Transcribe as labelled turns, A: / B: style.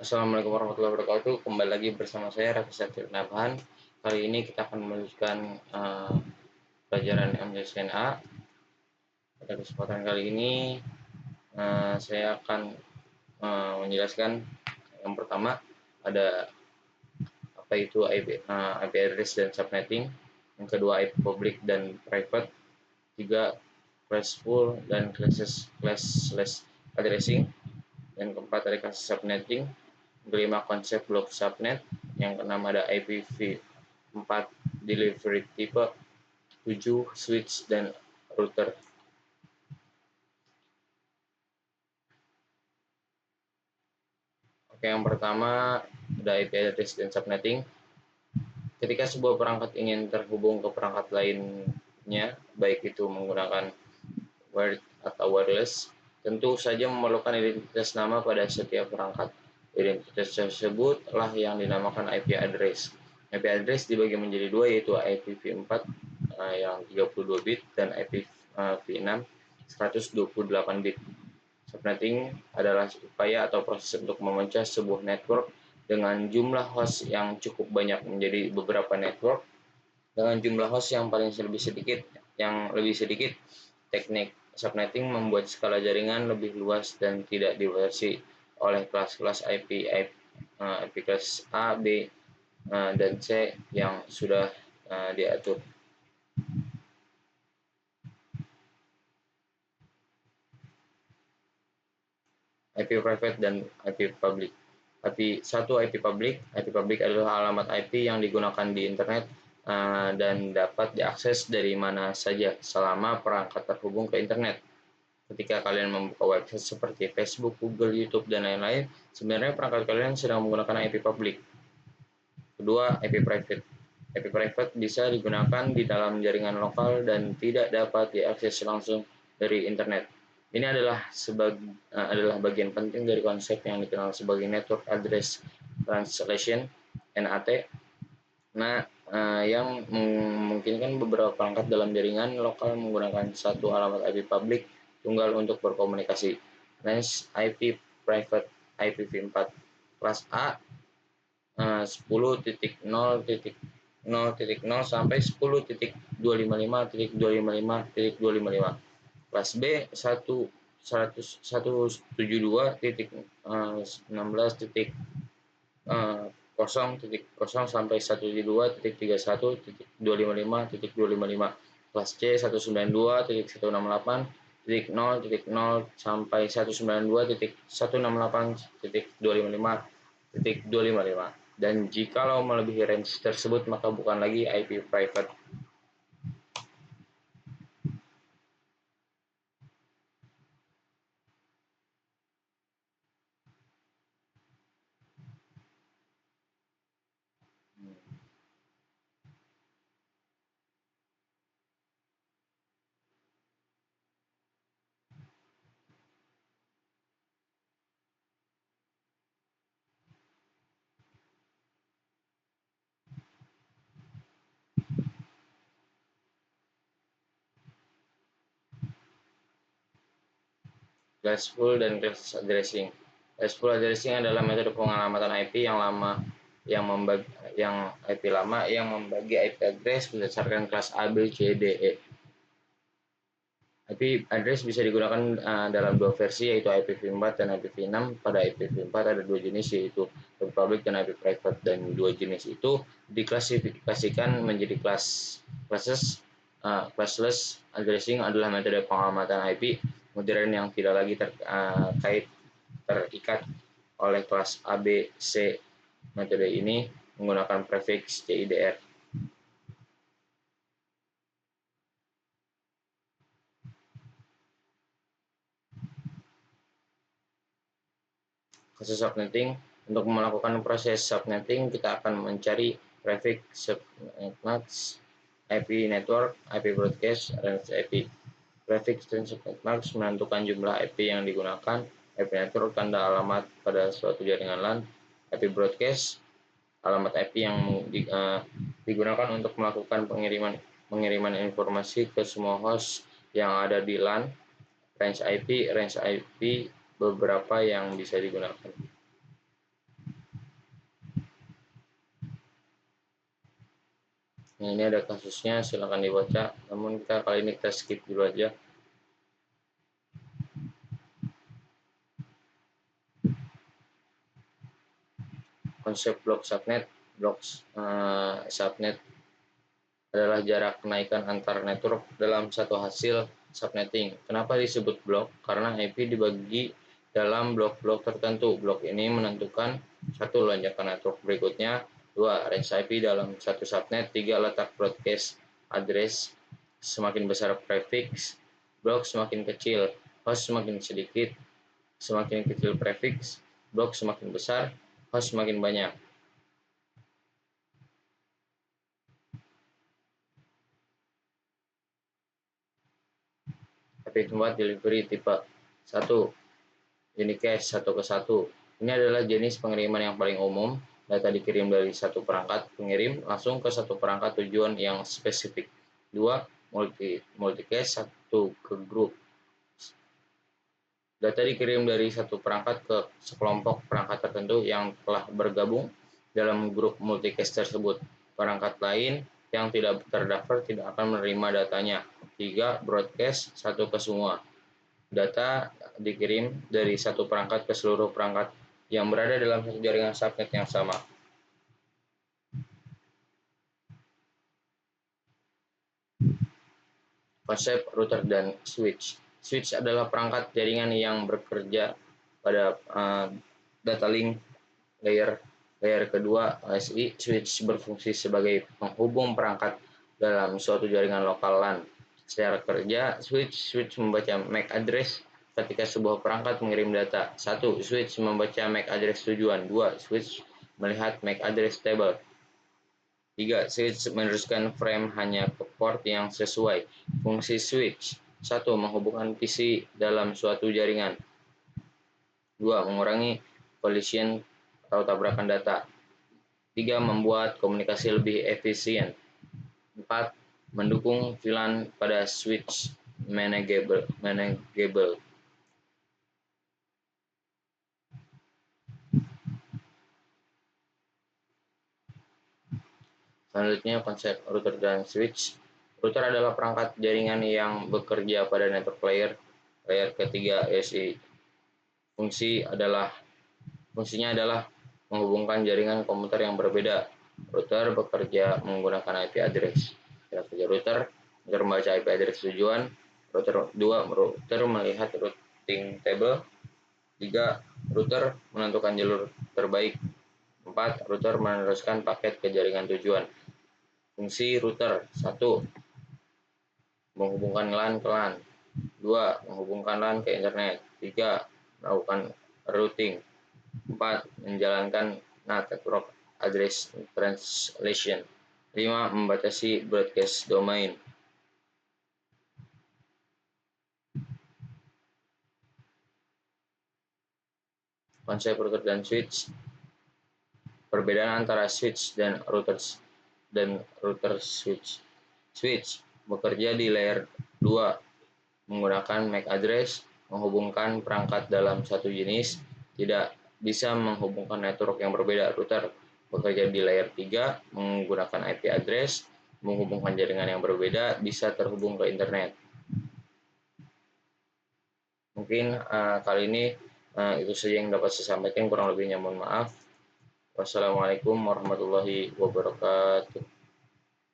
A: Assalamualaikum warahmatullahi wabarakatuh. Kembali lagi bersama saya Raffi Satrio Nabahan. Kali ini kita akan melanjutkan pelajaran MJSNA. Pada kesempatan kali ini saya akan menjelaskan yang pertama ada apa itu IP address dan subnetting. Yang kedua IP public dan private. Tiga classful dan classless addressing. Yang keempat ada kasus subnetting. Kelima konsep blok subnet. Yang keenam ada IPv4 delivery type. 7 switch dan router. Oke, yang pertama ada IP address dan subnetting. Ketika sebuah perangkat ingin terhubung ke perangkat lainnya, baik itu menggunakan wired atau wireless, tentu saja memerlukan identitas nama pada setiap perangkat. Identitas tersebut lah yang dinamakan IP address. IP address dibagi menjadi dua, yaitu IPv4 yang 32 bit dan IPv6 128 bit. Subnetting adalah upaya atau proses untuk memecah sebuah network dengan jumlah host yang cukup banyak menjadi beberapa network dengan jumlah host yang lebih sedikit. Teknik subnetting membuat skala jaringan lebih luas dan tidak dibatasi oleh kelas-kelas IP kelas A, B, dan C yang sudah diatur. IP private dan IP public. IP public adalah alamat IP yang digunakan di internet dan dapat diakses dari mana saja selama perangkat terhubung ke internet. Ketika kalian membuka website seperti Facebook, Google, YouTube, dan lain-lain, sebenarnya perangkat kalian sedang menggunakan IP public. Kedua, IP private. IP private bisa digunakan di dalam jaringan lokal dan tidak dapat diakses langsung dari internet. Ini adalah bagian penting dari konsep yang dikenal sebagai Network Address Translation (NAT). Yang memungkinkan beberapa perangkat dalam jaringan lokal menggunakan satu alamat IP publik tunggal untuk berkomunikasi. Range IP private IPv4 kelas A 10.0.0.0 sampai 10.255.255.255. Kelas B 172.16.0.0 sampai 172.31.255.255. Kelas C 192.168.0.0 sampai 192.168.255.255. Dan jikalau melebihi range tersebut maka bukan lagi IP private. Classful dan class addressing. Classful addressing adalah metode pengalamatan IP yang IP lama yang membagi IP address berdasarkan kelas A, B, C, D, E. IP address bisa digunakan dalam dua versi, yaitu IPv4 dan IPv6. Pada IPv4 ada dua jenis, yaitu IP public dan IP private, dan dua jenis itu diklasifikasikan menjadi classless addressing adalah metode pengalamatan IP modern yang tidak lagi terikat oleh kelas A, B, C. Metode ini menggunakan prefix CIDR. Kasus subnetting. Untuk melakukan proses subnetting, kita akan mencari prefix subnet IP network, IP broadcast, range IP. Prefix dan subnet menentukan jumlah IP yang digunakan. IP network tanda alamat pada suatu jaringan LAN. IP broadcast alamat IP yang digunakan untuk melakukan pengiriman informasi ke semua host yang ada di LAN. Range IP beberapa yang bisa digunakan. Nah, ini ada kasusnya, silahkan dibaca. Namun kali ini kita skip dulu aja. Konsep blok subnet. Subnet adalah jarak kenaikan antar network dalam satu hasil subnetting. Kenapa disebut blok? Karena IP dibagi dalam blok-blok tertentu. Blok ini menentukan satu lonjakan network berikutnya, dua range IP dalam satu subnet, tiga letak broadcast address. Semakin besar prefix blok semakin kecil, host semakin sedikit. Semakin kecil prefix blok semakin besar, host semakin banyak. IP tempat delivery tipe 1 unicast 1 ke 1. Ini adalah jenis pengiriman yang paling umum. Data dikirim dari satu perangkat pengirim langsung ke satu perangkat tujuan yang spesifik. 2 multicast 1 ke grup. Data dikirim dari satu perangkat ke sekelompok perangkat tertentu yang telah bergabung dalam grup multicast tersebut. Perangkat lain yang tidak terdaftar tidak akan menerima datanya. 3 broadcast 1 ke semua. Data dikirim dari satu perangkat ke seluruh perangkat yang berada dalam satu jaringan subnet yang sama. Konsep router dan switch. Switch adalah perangkat jaringan yang bekerja pada data link layer kedua ASI. Switch berfungsi sebagai penghubung perangkat dalam suatu jaringan lokal LAN. Secara kerja, switch membaca MAC address ketika sebuah perangkat mengirim data. 1. Switch membaca MAC address tujuan. 2. Switch melihat MAC address table. 3. Switch meneruskan frame hanya ke port yang sesuai. Fungsi switch. 1. Menghubungkan PC dalam suatu jaringan. 2. Mengurangi collision atau tabrakan data. 3. Membuat komunikasi lebih efisien. 4. Mendukung VLAN pada switch manageable. Selanjutnya, konsep router dan switch. Router adalah perangkat jaringan yang bekerja pada network layer ketiga ASI. Fungsinya adalah menghubungkan jaringan komputer yang berbeda. Router bekerja menggunakan IP address. Cara kerja router membaca IP address tujuan. Router melihat routing table. 3. Router menentukan jalur terbaik. 4. Router meneruskan paket ke jaringan tujuan. Fungsi router. 1. Menghubungkan LAN ke LAN. 2. Menghubungkan LAN ke internet. 3. Melakukan routing. 4. Menjalankan network address translation. 5. Membatasi broadcast domain. Konsep router dan switch. Perbedaan antara switch dan router switch. Switch bekerja di layer 2 menggunakan MAC address, menghubungkan perangkat dalam satu jenis, tidak bisa menghubungkan network yang berbeda. Router bekerja di layer 3 menggunakan IP address, menghubungkan jaringan yang berbeda, bisa terhubung ke internet. Mungkin kali ini itu saja yang dapat saya sampaikan, kurang lebihnya mohon maaf. Wassalamualaikum warahmatullahi wabarakatuh.